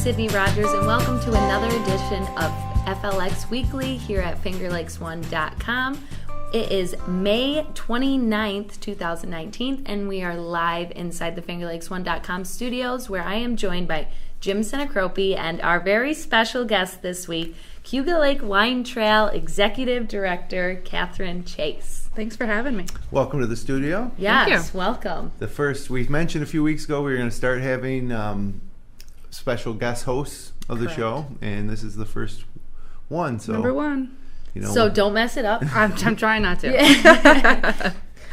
Sydney Rogers, and welcome to another edition of FLX Weekly here at FingerLakes1.com. It is May 29th, 2019, and we are live inside the FingerLakes1.com studios, where I am joined by Jim Sinicropi and our very special guest this week, Cayuga Lake Wine Trail Executive Director, Katherine Chase. Thanks for having me. Welcome to the studio. Yes, welcome. We mentioned a few weeks ago we were going to start having special guest hosts of the show, and this is the first one. So Number one. So don't mess it up. I'm trying not to.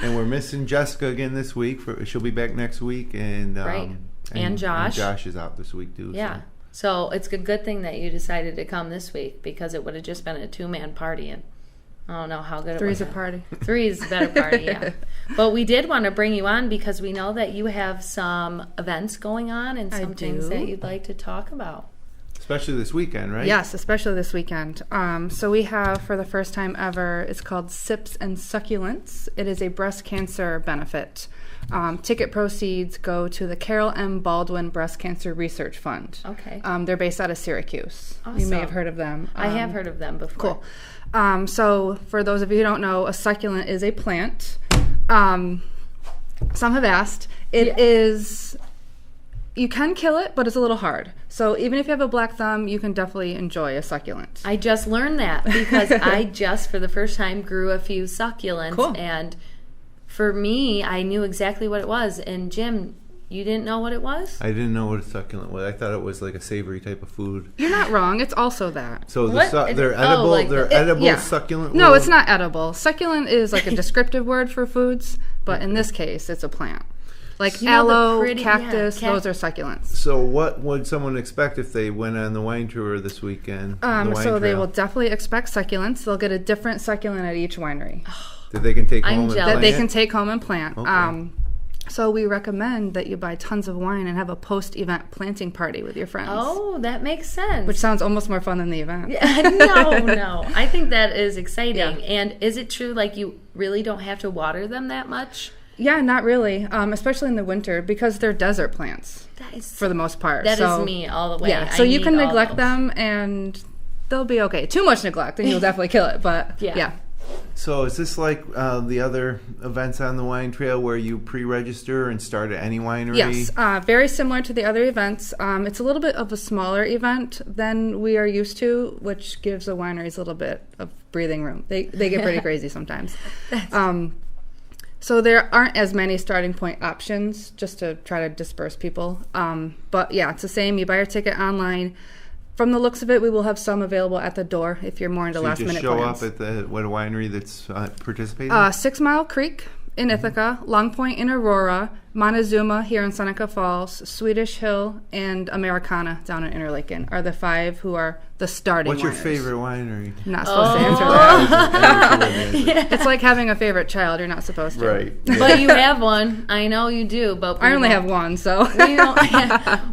And we're missing Jessica again this week. She'll be back next week, and right. And Josh. And Josh is out this week too. Yeah. So it's a good thing that you decided to come this week, because it would have just been a two-man party, and I don't know how good it was. Three's a party. Three's a better party, yeah. But we did want to bring you on because we know that you have some events going on and some things that you'd like to talk about. Especially this weekend, right? Yes, especially this weekend. So we have, for the first time ever, it's called Sips Succulents. It is a breast cancer benefit. Ticket proceeds go to the Carol M. Baldwin Breast Cancer Research Fund. Okay. They're based out of Syracuse. Awesome. You may have heard of them. I have heard of them before. Cool. So for those of you who don't know, a succulent is a plant. Some have asked. It is... You can kill it, but it's a little hard. So even if you have a black thumb, you can definitely enjoy a succulent. I just learned that because I just, for the first time, grew a few succulents. Cool. And for me, I knew exactly what it was. And Jim, you didn't know what it was? I didn't know what a succulent was. I thought it was like a savory type of food. You're not wrong. It's also that. So they're edible. Yeah. Succulent. No, it's not edible. Succulent is like a descriptive word for foods, but in this case, it's a plant. Like aloe, cactus, those are succulents. So what would someone expect if they went on the wine tour this weekend? They will definitely expect succulents. They'll get a different succulent at each winery. That they can take home and that plant? They can take home and plant. Okay. So we recommend that you buy tons of wine and have a post-event planting party with your friends. Oh, that makes sense. Which sounds almost more fun than the event. Yeah, no. I think that is exciting. Yeah. And is it true, like, you really don't have to water them that much? Yeah, not really, especially in the winter, because they're desert plants for the most part. That is me all the way. Yeah, so you can neglect them, and they'll be okay. Too much neglect, and you'll definitely kill it, but yeah. So is this like the other events on the wine trail where you pre-register and start at any winery? Yes, very similar to the other events. It's a little bit of a smaller event than we are used to, which gives the wineries a little bit of breathing room. They get pretty crazy sometimes. So there aren't as many starting point options, just to try to disperse people. But yeah, it's the same. You buy your ticket online. From the looks of it, we will have some available at the door if you're more into last-minute plans. So you just show up at what winery that's participating? 6 Mile Creek in Ithaca, Long Point in Aurora, Montezuma here in Seneca Falls, Swedish Hill, and Americana down in Interlaken are the 5 who are the starting What's your wineries. favorite winery? Not supposed to answer that. It's like having a favorite child. You're not supposed to. Right. But you have one. I know you do. But I only have one, so.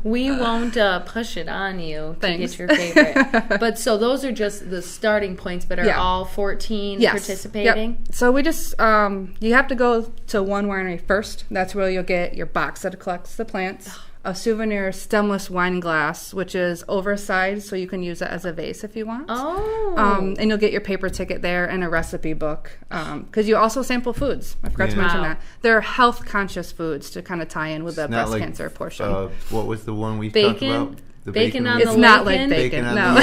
we won't push it on you to Thanks. get your favorite. But so those are just the starting points, but are all 14 participating? Yep. So we just, you have to go to one winery first. That's where you'll get your box that collects the plants, a souvenir stemless wine glass, which is oversized, so you can use it as a vase if you want. Oh. And you'll get your paper ticket there and a recipe book, because you also sample foods. I forgot to mention that. They're health-conscious foods to kind of tie in with the breast cancer portion. What was the one we talked about? The bacon on the It's not like bacon, no.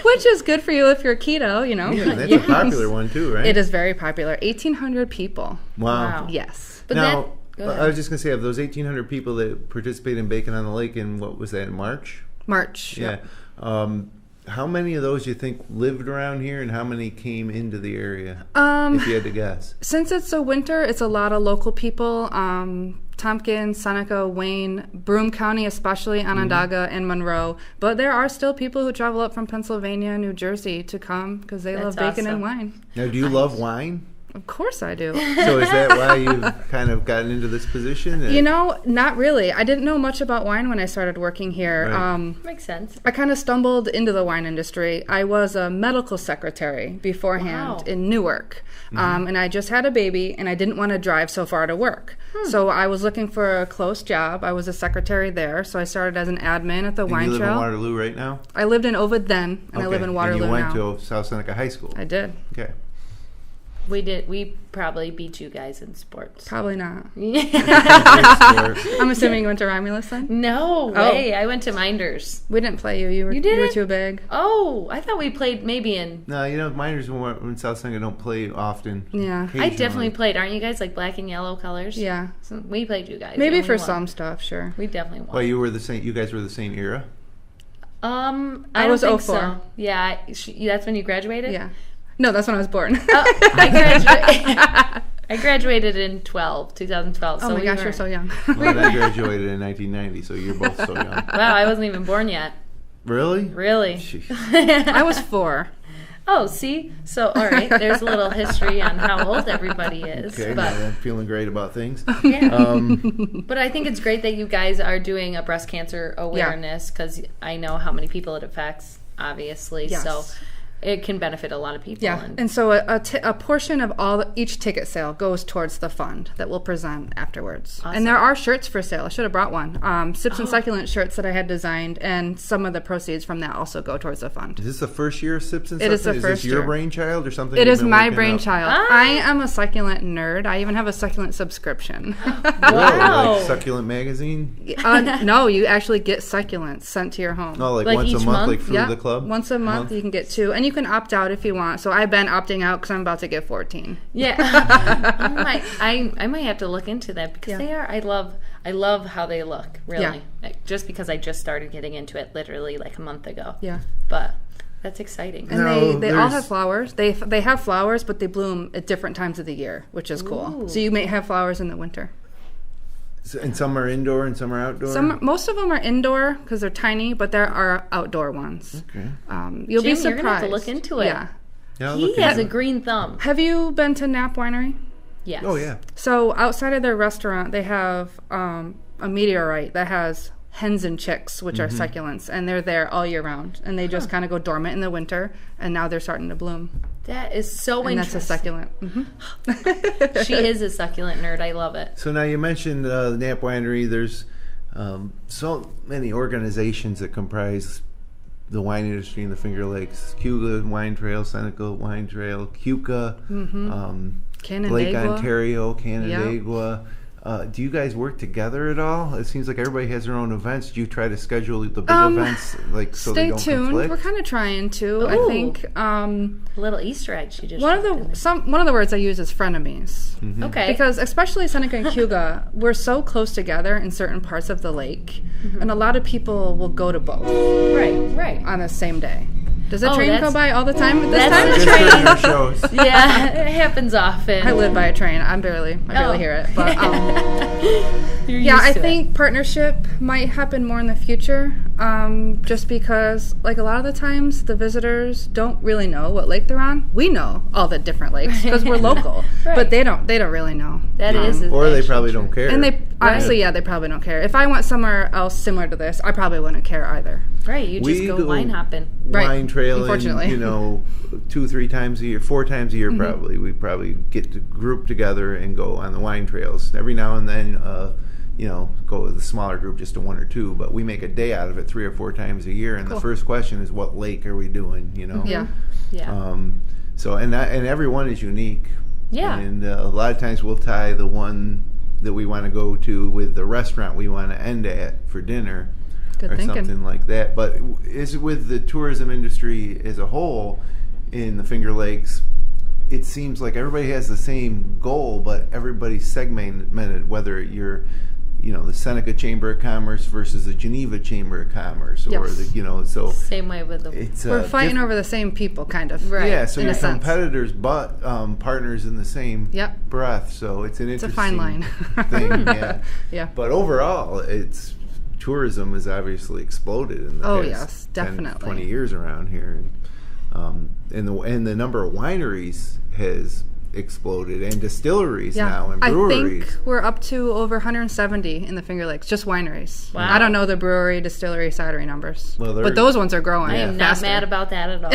Which is good for you if you're keto, you know. Yeah, that's a popular one too, right? It is very popular. 1,800 people. Wow. Yes. But now, I was just going to say, of those 1,800 people that participated in Bacon on the Lake in, what was that, in March? March. Yeah. How many of those do you think lived around here, and how many came into the area, if you had to guess? Since it's a winter, it's a lot of local people. Tompkins, Seneca, Wayne, Broome County especially, Onondaga, and Monroe. But there are still people who travel up from Pennsylvania, New Jersey to come because they love bacon and wine. Now, do you love wine? Of course I do. So is that why you've kind of gotten into this position? You know, not really. I didn't know much about wine when I started working here. Right. Makes sense. I kind of stumbled into the wine industry. I was a medical secretary beforehand in Newark. And I just had a baby, and I didn't want to drive so far to work. So I was looking for a close job. I was a secretary there, so I started as an admin at the wine trail. You live in trail. Waterloo right now? I lived in Ovid then, and I live in Waterloo now. And you went to South Seneca High School? I did. Okay. We did. We probably beat you guys in sports. Probably not. Sport. I'm assuming you went to Romulus then? No way. I went to Minders. We didn't play you. You were too big. Oh, I thought we played maybe in... No, you know, Miners in South Seneca don't play often. Yeah. I definitely played. Aren't you guys like black and yellow colors? Yeah. So we played you guys. Maybe for some stuff, sure. We definitely won. Well, you guys were the same era? I was don't think 04. so. Yeah. That's when you graduated? Yeah. No, that's when I was born. I graduated in 2012. Oh so my gosh, you're so young. Well, I graduated in 1990, so you're both so young. Wow, I wasn't even born yet. Really? Really? Jeez. I was 4. Oh, see? So, all right, there's a little history on how old everybody is. Okay, but, I'm feeling great about things. Yeah. But I think it's great that you guys are doing a breast cancer awareness because I know how many people it affects, obviously. Yes. So it can benefit a lot of people. Yeah, and so a portion of each ticket sale goes towards the fund that we'll present afterwards. Awesome. And there are shirts for sale. I should have brought one. Sips and Succulent shirts that I had designed, and some of the proceeds from that also go towards the fund. Is this the first year of Sips and It Succulent? is the first Is this your year. brainchild or something? It you've is been my working brainchild. Ah. I am a succulent nerd. I even have a succulent subscription. Up? Wow. Like Succulent Magazine? No, you actually get succulents sent to your home. Oh, like Like once a each month, month? like through the club? Once a month you can get 2, and you can opt out if you want. So I've been opting out because I'm about to get 14. Yeah. I might have to look into that because they are. I love how they look, really. Yeah. Like, just because I just started getting into it literally like a month ago. Yeah. But that's exciting. And No, they all there's- have flowers. They have flowers, but they bloom at different times of the year, which is cool. Ooh. So you may have flowers in the winter. And some are indoor and some are outdoor? Most of them are indoor because they're tiny, but there are outdoor ones. Okay. You'll be Jim, surprised. you're gonna have to look into it. Yeah. Yeah, I'll He look has into a it. green thumb. Have you been to Knapp Winery? Yes. Oh, yeah. So outside of their restaurant, they have a meteorite that has hens and chicks, which are succulents, and they're there all year round. And they just kind of go dormant in the winter, and now they're starting to bloom. That is so And interesting. that's a succulent. She is a succulent nerd. I love it. So now you mentioned the Knapp Winery. There's so many organizations that comprise the wine industry in the Finger Lakes. Cayuga Wine Trail, Seneca Wine Trail, Cayuga, Lake Canandaigua. Ontario, Canandaigua. Do you guys work together at all? It seems like everybody has their own events. Do you try to schedule the big events like so they Stay don't tuned. conflict? We're kind of trying to. I Ooh. think A little Easter egg she just one dropped in there. of the words I use is frenemies. Okay. Because especially Seneca and Cayuga, we're so close together in certain parts of the lake, and a lot of people will go to both right. on the same day. Does a Oh, train go that's- by all the time at this that's time? the Just train. during our shows. Yeah, it happens often. I live by a train. I barely hear it. But You're yeah, used I to it. think partnership might happen more in the future. Just because, like a lot of the times, the visitors don't really know what lake they're on. We know all the different lakes because we're local, Right. but they don't really know. That is Or they actually probably true. don't care. And they honestly, they probably don't care. If I went somewhere else similar to this, I probably wouldn't care either. Right, you just We go go wine hopping. Right, wine trailing, unfortunately. 2-3 times a year, 4 times a year probably. We probably get to group together and go on the wine trails. Every now and then, go with a smaller group, just to 1 or 2. But we make a day out of it 3 or 4 times a year. And the first question is, what lake are we doing? Yeah. Yeah. So and every one is unique. Yeah. And a lot of times we'll tie the one that we want to go to with the restaurant we want to end at for dinner. Good Or thinking. something like that. But is with the tourism industry as a whole in the Finger Lakes, it seems like everybody has the same goal, but everybody's segmented, whether you're the Seneca Chamber of Commerce versus the Geneva Chamber of Commerce, or Yes. so Same way with the it's We're fighting over the same people, kind of. Right. yeah, so in you're a sense. competitors, but partners in the same Yep. breath. So it's an It's a interesting fine line. thing. Yeah. Yeah. But overall, tourism has obviously exploded in the past yes, 10, definitely. 20 years around here. And the number of wineries has exploded, and distilleries now, and breweries. I think we're up to over 170 in the Finger Lakes, just wineries. Wow. I don't know the brewery, distillery, cidery numbers, Well, but those ones are growing. I am not faster. mad about that at all.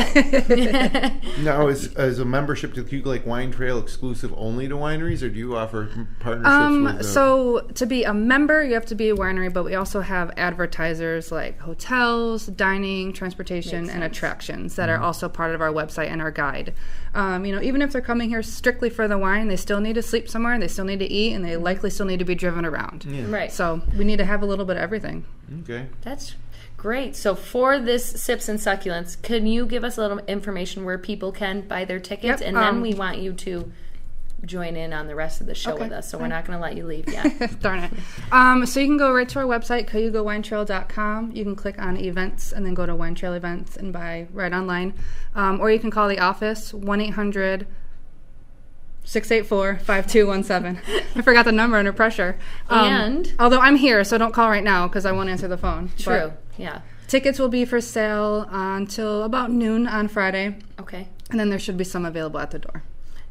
Now, is a membership to the Cayuga Lake Wine Trail exclusive only to wineries, or do you offer partnerships with So to be a member, you have to be a winery, but we also have advertisers like hotels, dining, transportation, and attractions that are also part of our website and our guide. Even if they're coming here strictly for the wine, they still need to sleep somewhere, they still need to eat, and they likely still need to be driven around. Yeah. Right. So we need to have a little bit of everything. Okay. That's great. So for this Sips and Succulents, can you give us a little information where people can buy their tickets? Yep, And then we want you to join in on the rest of the show with us. So we're not going to let you leave yet. Darn it. So you can go right to our website, CayugaWineTrail.com. You can click on events and then go to Wine Trail events and buy right online. Or you can call the office, 1-800-684-5217. I forgot the number under pressure. And? Although I'm here, so don't call right now because I won't answer the phone. True. But Yeah. tickets will be for sale until about noon on Friday. Okay. And then there should be some available at the door.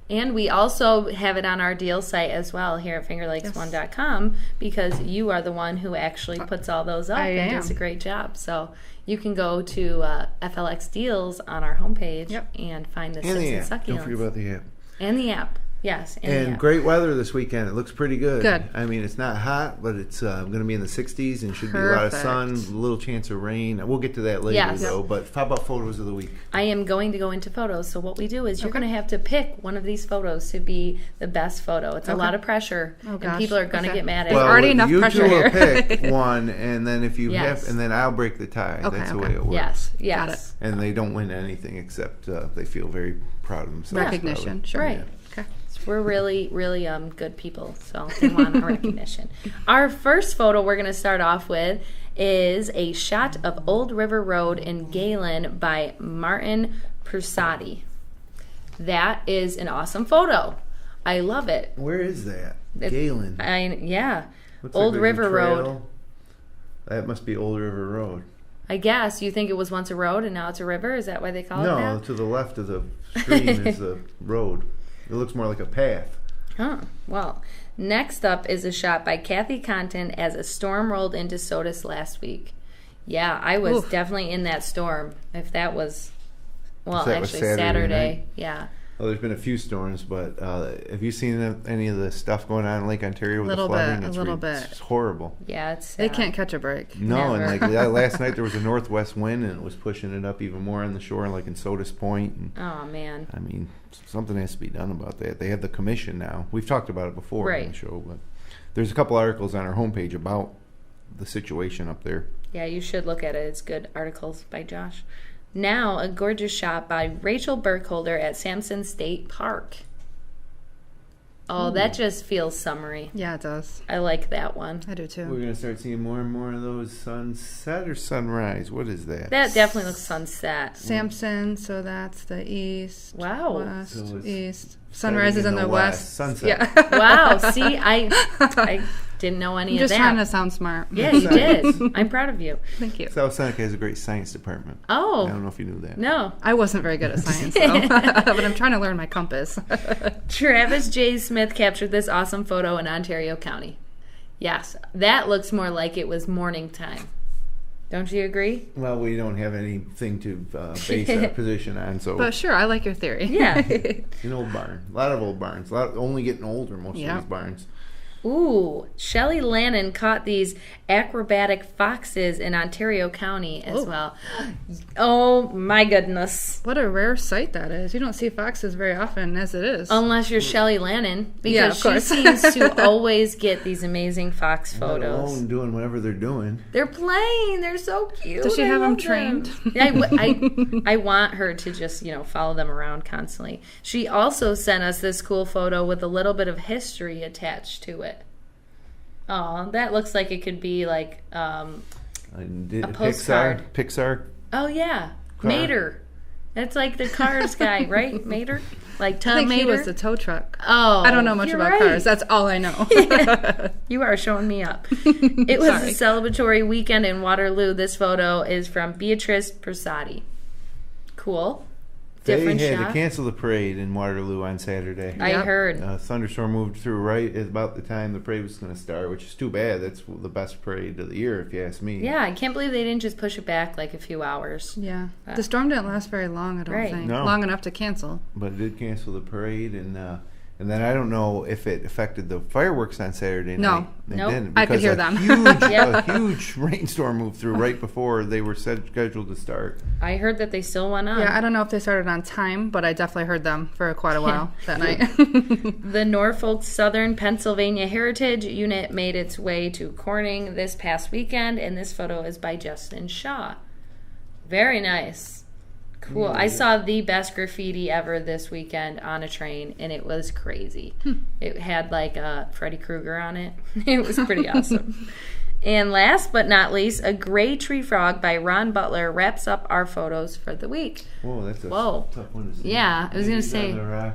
And we also have it on our deal site as well here at fingerlakes1.com because you are the one who actually puts all those up and does a great job. So you can go to FLX Deals on our homepage and find the Sips and Succulents. Don't forget about the app. And the app. Yes. And great weather this weekend. It looks pretty good. Good. I mean, it's not hot, but it's going to be in the 60s and should be a lot of sun, a little chance of rain. We'll get to that later, though. But how about photos of the week? I am going to go into photos. So what we do is you're going to have to pick one of these photos to be the best photo. It's a lot of pressure, and people are going to get mad at well, it. Already enough pressure here. You two will here. pick one, and then if you have, and then I'll break the tie. That's the way it works. Yes. Got it. And they don't win anything except they feel very proud of themselves. Recognition. Probably. Sure. Right. Okay. We're really, really good people, so they want our recognition. Our first photo we're going to start off with is a shot of Old River Road in Galen by Martin Persati. That is an awesome photo. I love it. Where is that? Galen. What's Old River Road. That must be Old River Road. I guess you think it was once a road and now it's a river. Is that why they call it that? No, to the left of the stream is the road. It looks more like a path. Huh. Well, next up is a shot by Kathy Conton as a storm rolled into Sodus last week. Yeah, I was definitely in that storm. If that was, Saturday. Yeah. Well, there's been a few storms, but have you seen any of the stuff going on in Lake Ontario with the flooding? A little bit. It's horrible. Yeah, it's They can't catch a break. No, Never. and last night there was a northwest wind, and it was pushing it up even more on the shore, like in Sodus Point. And, oh, man. I mean, something has to be done about that. They have the commission now. We've talked about it before on the show, but there's a couple articles on our homepage about the situation up there. Yeah, you should look at it. It's good articles by Josh. Now, a gorgeous shot by Rachel Burkholder at Sampson State Park. Oh, that just feels summery. Yeah, it does. I like that one. I do too. We're going to start seeing more and more of those sunset or sunrise. What is that? That definitely looks sunset. Sampson, so that's the east. Wow. West, So it's east. Sunrise is in the west. Sunset. Yeah. Wow. See, I didn't know any I'm of just that. trying to sound smart. Yeah, you did. I'm proud of you. Thank you. South Seneca has a great science department. Oh. I don't know if you knew that. No. I wasn't very good at science, though. But I'm trying to learn my compass. Travis J. Smith captured this awesome photo in Ontario County. Yes, that looks more like it was morning time. Don't you agree? Well, we don't have anything to base our position on, so But sure, I like your theory. Yeah. an old barn. A lot of old barns. Only getting older, most of these barns. Ooh, Shelley Lannon caught these acrobatic foxes in Ontario County as well. Oh, my goodness. What a rare sight that is. You don't see foxes very often as it is. Unless you're Shelley Lannon, Yeah, because of course. she seems to always get these amazing fox Not photos. alone doing whatever they're doing. They're playing. They're so cute. Does she I have them love trained? Yeah, I want her to just, follow them around constantly. She also sent us this cool photo with a little bit of history attached to it. Oh, that looks like it could be like a postcard. Pixar. Oh, yeah. Car. Mater. That's like the Cars guy, right? Mater? Like I Tom think he Mater? was the tow truck. Oh, I don't know much you're about right. cars. That's all I know. You are showing me up. It was a celebratory weekend in Waterloo. This photo is from Beatrice Persati. Cool. Different They had shot? to cancel the parade in Waterloo on Saturday. I heard. Thunderstorm moved through right at about the time the parade was going to start, which is too bad. That's the best parade of the year, if you ask me. Yeah, I can't believe they didn't just push it back like a few hours. Yeah. The storm didn't last very long, I don't Right. think. No. Long enough to cancel. But it did cancel the parade, and then I don't know if it affected the fireworks on Saturday No. night. It Nope. didn't. I could because hear a them. A huge rainstorm moved through right before they were scheduled to start. I heard that they still went on. Yeah, I don't know if they started on time, but I definitely heard them for quite a while that night. The Norfolk Southern Pennsylvania Heritage Unit made its way to Corning this past weekend, and this photo is by Justin Shaw. Very nice. Cool. I saw the best graffiti ever this weekend on a train, and it was crazy. It had like Freddy Krueger on it. It was pretty awesome. And last but not least, A Gray Tree Frog by Ron Butler wraps up our photos for the week. Whoa, that's a Whoa. tough one to see. Yeah, I was going to He's say, on the rock.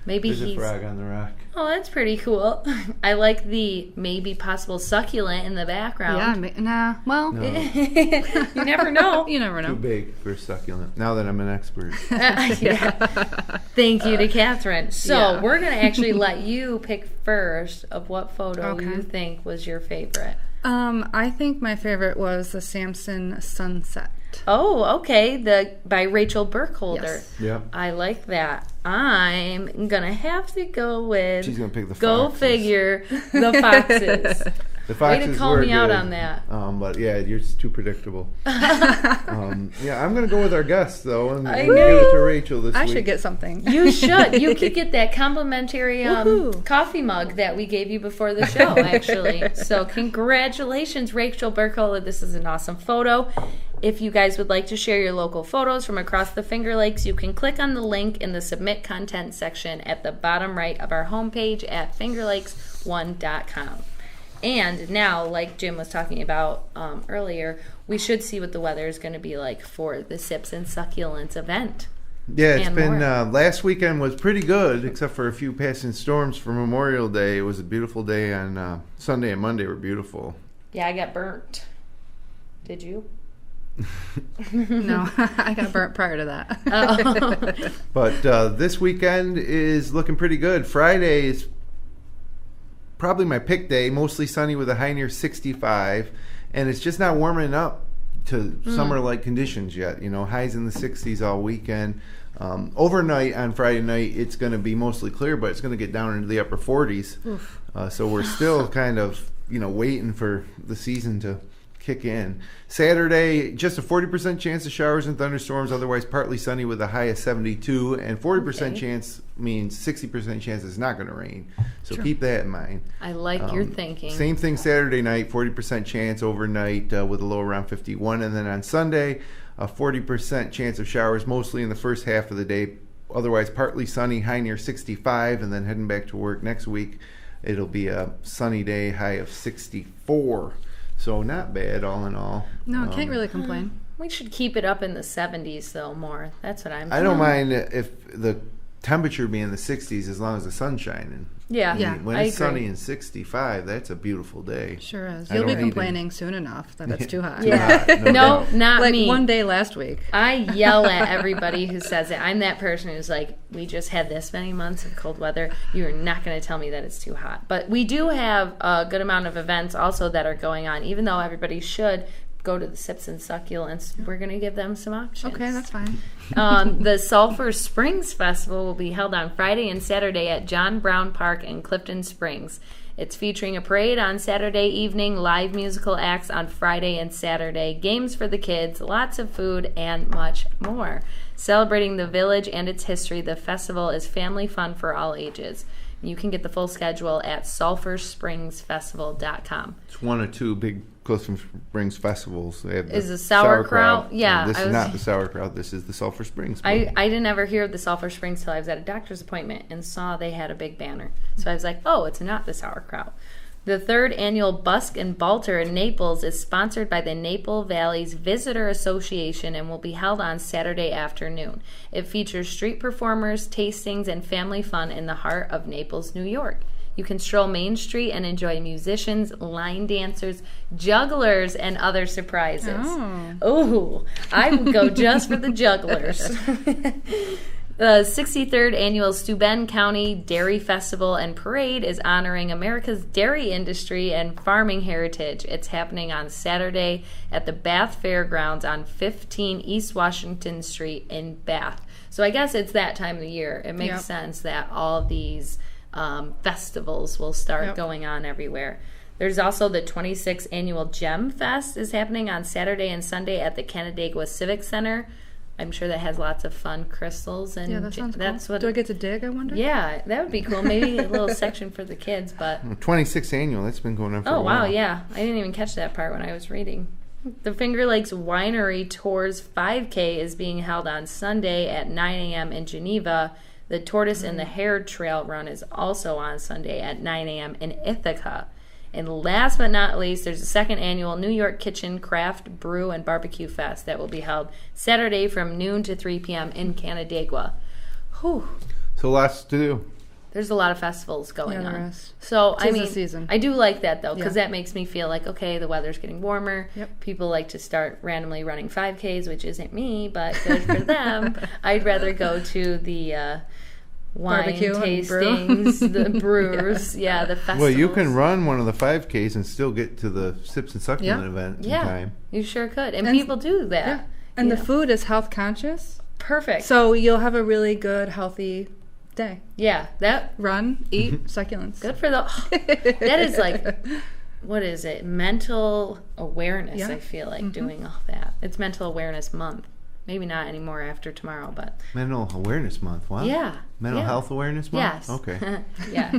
maybe There's he's... a frog on the rock. Oh, that's pretty cool. I like the maybe possible succulent in the background. Yeah, well, No, You never know. you never too know. big for a succulent. Now that I'm an expert. Yeah. Thank you to Catherine. So Yeah. we're going to actually let you pick first of what photo Okay. you think was your favorite. I think my favorite was the Samson sunset. Oh, okay. By Rachel Burkholder. Yes. Yep. I like that. I'm going to have to go with... She's going to pick the Go foxes. figure, the foxes. The Way foxes to call were me out good. on that. But yeah, you're just too predictable. Yeah, I'm going to go with our guest, though, and I give it to Rachel this I week. should get something. You should. You could get that complimentary Woohoo. coffee mug that we gave you before the show, actually. So congratulations, Rachel Burkholder. This is an awesome photo. If you guys would like to share your local photos from across the Finger Lakes, you can click on the link in the Submit Content section at the bottom right of our homepage at fingerlakes1.com. And now, like Jim was talking about earlier, we should see what the weather is going to be like for the Sips and Succulents event. Yeah, it's and been more. last weekend was pretty good, except for a few passing storms for Memorial Day. It was a beautiful day on Sunday and Monday were beautiful. Yeah, I got burnt. Did you? No, I got burnt prior to that. Oh. But this weekend is looking pretty good. Friday is probably my pick day, mostly sunny with a high near 65, and it's just not warming up to summer-like conditions yet. You know, highs in the 60s all weekend. Overnight on Friday night, it's going to be mostly clear, but it's going to get down into the upper 40s. So we're still kind of, waiting for the season to kick in. Saturday, just a 40% chance of showers and thunderstorms, otherwise partly sunny with a high of 72, and 40% chance means 60% chance it's not going to rain. So keep that in mind. I like your thinking. Same thing Saturday night, 40% chance overnight with a low around 51, and then on Sunday, a 40% chance of showers mostly in the first half of the day, otherwise partly sunny, high near 65, and then heading back to work next week, it'll be a sunny day, high of 64. So not bad, all in all. No, can't really complain. We should keep it up in the 70s, though, more. That's what I'm thinking. I don't mind if the temperature be in the 60s as long as the sun's shining. Yeah, Yeah, When I it's agree. sunny and 65, that's a beautiful day. Sure is. I You'll be don't even- complaining soon enough that it's too hot. Yeah. Too hot, no No, doubt. not Like me. one day last week. I yell at everybody who says it. I'm that person who's like, we just had this many months of cold weather. You're not going to tell me that it's too hot. But we do have a good amount of events also that are going on. Even though everybody should go to the Sips and Succulents, we're going to give them some options. Okay, that's fine. The Sulphur Springs Festival will be held on Friday and Saturday at John Brown Park in Clifton Springs. It's featuring a parade on Saturday evening, live musical acts on Friday and Saturday, games for the kids, lots of food, and much more. Celebrating the village and its history, the festival is family fun for all ages. You can get the full schedule at sulphurspringsfestival.com. It's one or two big Clifton Springs festivals. They have Is the sauerkraut? Yeah, This I is was- not the sauerkraut. This is the Sulphur Springs. I didn't ever hear of the Sulphur Springs till I was at a doctor's appointment and saw they had a big banner. So I was like, oh, it's not the sauerkraut. The third annual Busk and Balter in Naples is sponsored by the Naple Valley's Visitor Association and will be held on Saturday afternoon. It features street performers, tastings, and family fun in the heart of Naples, New York. You can stroll Main Street and enjoy musicians, line dancers, jugglers, and other surprises. Oh, I would go just for the jugglers. The 63rd Annual Steuben County Dairy Festival and Parade is honoring America's dairy industry and farming heritage. It's happening on Saturday at the Bath Fairgrounds on 15 East Washington Street in Bath. So I guess it's that time of the year. It makes sense that all these festivals will start going on everywhere. There's also the 26th Annual Gem Fest is happening on Saturday and Sunday at the Canandaigua Civic Center. I'm sure that has lots of fun crystals and that sounds that's cool. what. Do I get to dig, I wonder? Yeah, that would be cool. Maybe a little section for the kids, but 26th annual. That's been going on for a while. wow, yeah. I didn't even catch that part when I was reading. The Finger Lakes Winery Tours 5K is being held on Sunday at 9 a.m. in Geneva. The Tortoise and the Hare Trail Run is also on Sunday at 9 a.m. in Ithaca. And last but not least, there's a second annual New York Kitchen Craft Brew and Barbecue Fest that will be held Saturday from noon to 3 p.m. in Canandaigua. Whew. So lots to do. There's a lot of festivals going on. Is. So, I mean, the season. I do like that, though, because that makes me feel like, okay, the weather's getting warmer. Yep. People like to start randomly running 5Ks, which isn't me, but good for them. I'd rather go to the wine barbecue tastings, the brewers, the festivals. Well, you can run one of the 5Ks and still get to the Sips and Succulent event in time. You sure could. And people do that. Yeah. And the food is health conscious. Perfect. So you'll have a really good, healthy day. Yeah. That Run, eat, succulents. good for the... that is like... What is it? Mental awareness, I feel like, doing all that. It's Mental Awareness Month. Maybe not anymore after tomorrow, but... Mental Awareness Month, wow. Yeah. Mental Health Awareness Month? Yes. Okay. Yeah.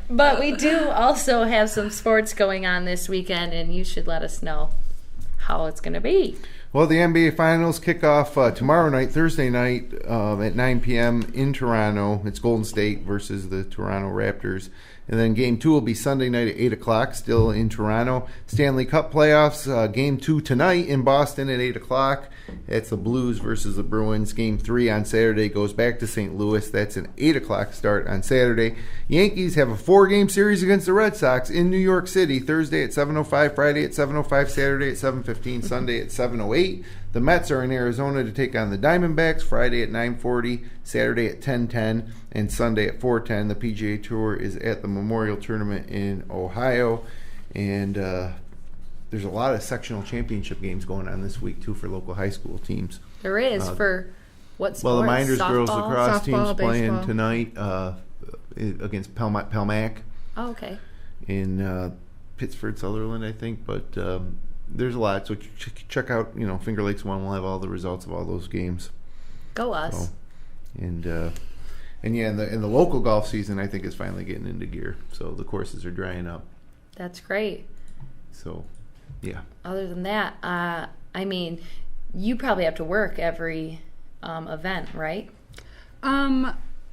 But we do also have some sports going on this weekend, and you should let us know how it's going to be. Well, the NBA Finals kick off tomorrow night, Thursday night, at 9 p.m. in Toronto. It's Golden State versus the Toronto Raptors. And then Game 2 will be Sunday night at 8 o'clock, still in Toronto. Stanley Cup playoffs, Game 2 tonight in Boston at 8 o'clock. That's the Blues versus the Bruins. Game 3 on Saturday goes back to St. Louis. That's an 8 o'clock start on Saturday. Yankees have a 4-game series against the Red Sox in New York City, Thursday at 7:05, Friday at 7:05, Saturday at 7:15, Sunday at 7:08. The Mets are in Arizona to take on the Diamondbacks, Friday at 9:40, Saturday at 10:10, and Sunday at 4:10. The PGA Tour is at the Memorial Tournament in Ohio, and there's a lot of sectional championship games going on this week, too, for local high school teams. There is for what sports? Well, the Minders girls lacrosse team's softball, playing baseball. tonight against Pelmac Oh, okay. in Pittsford, Sutherland, I think, but... there's a lot, so check out, Finger Lakes 1 will have all the results of all those games. Go us. So, and the local golf season, I think, is finally getting into gear. So the courses are drying up. That's great. So, yeah. Other than that, I mean, you probably have to work every event, right?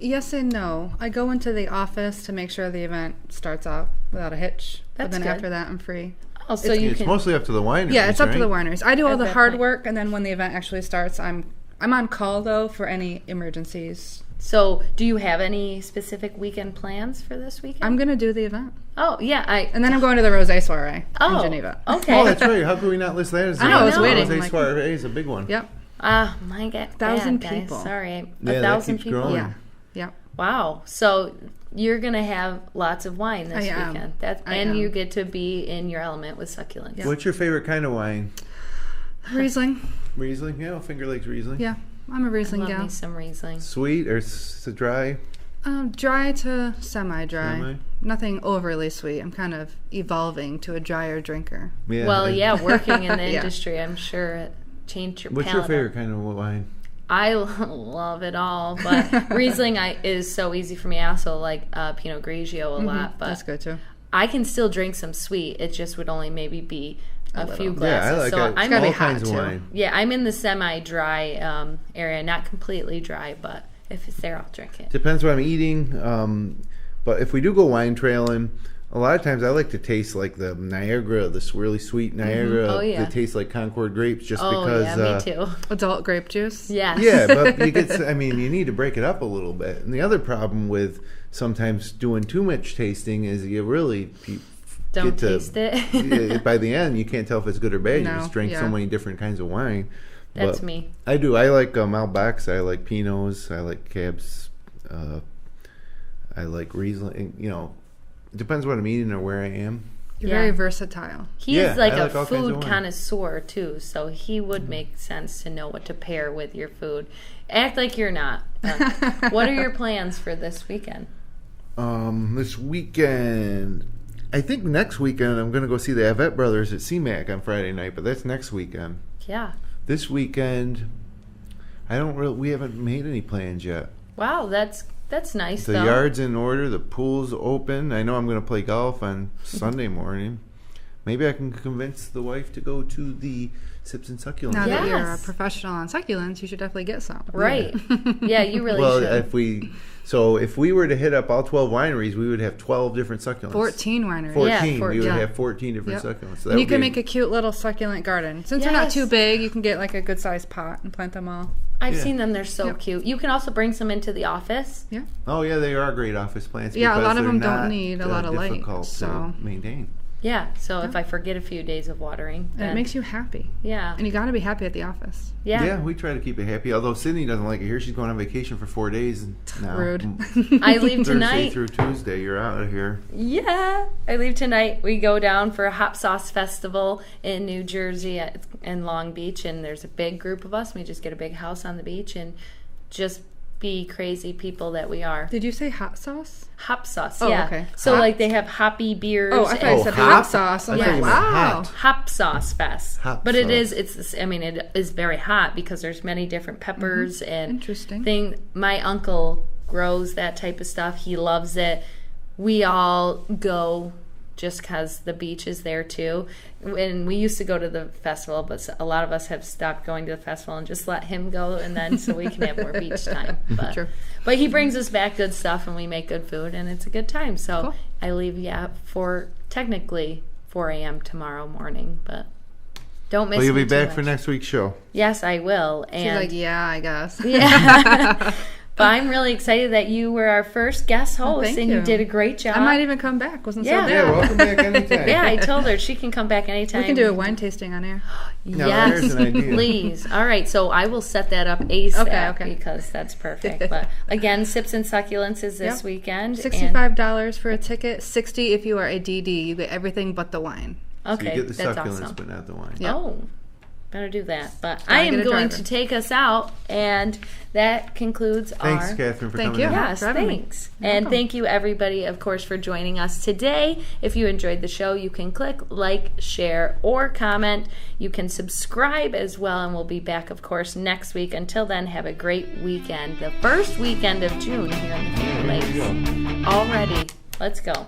Yes and no. I go into the office to make sure the event starts out without a hitch. That's but then good. after that, I'm free. Oh, so you It's can... mostly up to the wineries. Yeah, it's up to right? the wineries. I do all At the that hard point. work, and then when the event actually starts, I'm on call though for any emergencies. So, do you have any specific weekend plans for this weekend? I'm gonna do the event, Oh, yeah. and then I'm going to the Rosé Soiree in Oh, Geneva. okay. Oh, that's right. How could we not list that as I know, I was waiting. Rosé I'm like- Soiree is a big one. Yep. My God. 1,000 bad, guys. people. Sorry. Yeah, 1,000 that keeps people. growing. Yeah. Yep. Wow. So, you're going to have lots of wine this I am. weekend. I and am. you get to be in your element with succulents. Yeah. What's your favorite kind of wine? Riesling. Riesling? Yeah, Finger Lakes Riesling. Yeah, I'm a Riesling Love gal. me some Riesling. Sweet or dry? Dry to semi-dry. Semi? Nothing overly sweet. I'm kind of evolving to a drier drinker. Yeah. Well, yeah, working in the Yeah. industry, I'm sure it changed your What's palate. your favorite kind of wine? I love it all, but Riesling is so easy for me. I also like Pinot Grigio a lot, but That's good too. I can still drink some sweet. It just would only maybe be a few Yeah, glasses. I like so it. I'm gotta be all hot, kinds of too. wine. yeah, I'm in the semi-dry area, not completely dry, but if it's there, I'll drink it. Depends what I'm eating. But if we do go wine trailing, A lot of times I like to taste like the Niagara, this really sweet Niagara that tastes like Concord grapes just because... yeah, me too. Adult grape juice? Yes. Yeah, but you need to break it up a little bit. And the other problem with sometimes doing too much tasting is you really... Don't taste it. By the end, you can't tell if it's good or bad. No, you just drink so many different kinds of wine. That's me. I do. I like Malbecs. I like Pinots. I like Cabs. I like Riesling. It depends what I'm eating or where I am. You're very versatile. He's like a food connoisseur, too, so he would make sense to know what to pair with your food. Act like you're not. What are your plans for this weekend? This weekend... I think next weekend I'm going to go see the Avett Brothers at CMAC on Friday night, but that's next weekend. Yeah. This weekend, we haven't made any plans yet. Wow, that's nice, The yard's in order, the pool's open. I know I'm going to play golf on Sunday morning. Maybe I can convince the wife to go to the Sips and Succulents. Now that you're a professional on succulents, you should definitely get some. Right. Yeah, you really should. If we were to hit up all 12 wineries, we would have 12 different succulents. 14 wineries. 14. We would have 14 different succulents. So and you can make a cute little succulent garden. Since they're not too big, you can get like a good sized pot and plant them all. I've seen them. They're so cute. You can also bring some into the office. Yeah. Oh, yeah, they are great office plants. Yeah, a lot of them don't need a lot of light. Difficult to maintain. Yeah, so if I forget a few days of watering. And it makes you happy. Yeah. And you got to be happy at the office. Yeah. Yeah, we try to keep it happy. Although Sydney doesn't like it here. She's going on vacation for 4 days. Now. Rude. I leave tonight. Thursday through Tuesday, you're out of here. Yeah. I leave tonight. We go down for a hop sauce festival in New Jersey in Long Beach. And there's a big group of us. We just get a big house on the beach and just be crazy people that we are. Did you say hot sauce? Hop sauce, yeah. Okay. So they have hoppy beers. Oh, I thought you said hot sauce. I'm like, wow. Hop sauce fest. But it is very hot because there's many different peppers and thing. My uncle grows that type of stuff. He loves it. We all go just because the beach is there too. And we used to go to the festival, but a lot of us have stopped going to the festival and just let him go, and then so we can have more beach time. But he brings us back good stuff, and we make good food, and it's a good time. So I leave for technically 4 a.m. tomorrow morning, but don't miss. Well, you'll be back much. For next week's show. Yes, I will. And she's like, yeah, I guess. Yeah. But I'm really excited that you were our first guest host, and you did a great job. I might even come back. Wasn't so bad. Yeah, welcome back anytime. Yeah, I told her she can come back anytime. We can do a wine tasting on air. Yes, there's an idea. Please. All right, so I will set that up ASAP okay. because that's perfect. But again, Sips and Succulents is this weekend. $65 for a ticket, $60 if you are a DD. You get everything but the wine. Okay, so you get the that's succulents, awesome. but not the wine. Yep. Oh. Better do that. But I am going to take us out, and that concludes Thanks, Catherine, for coming in. Yes, thanks. And thank you, everybody, of course, for joining us today. If you enjoyed the show, you can click like, share, or comment. You can subscribe as well, and we'll be back, of course, next week. Until then, have a great weekend. The first weekend of June here in the Finger Lakes. Already. Let's go.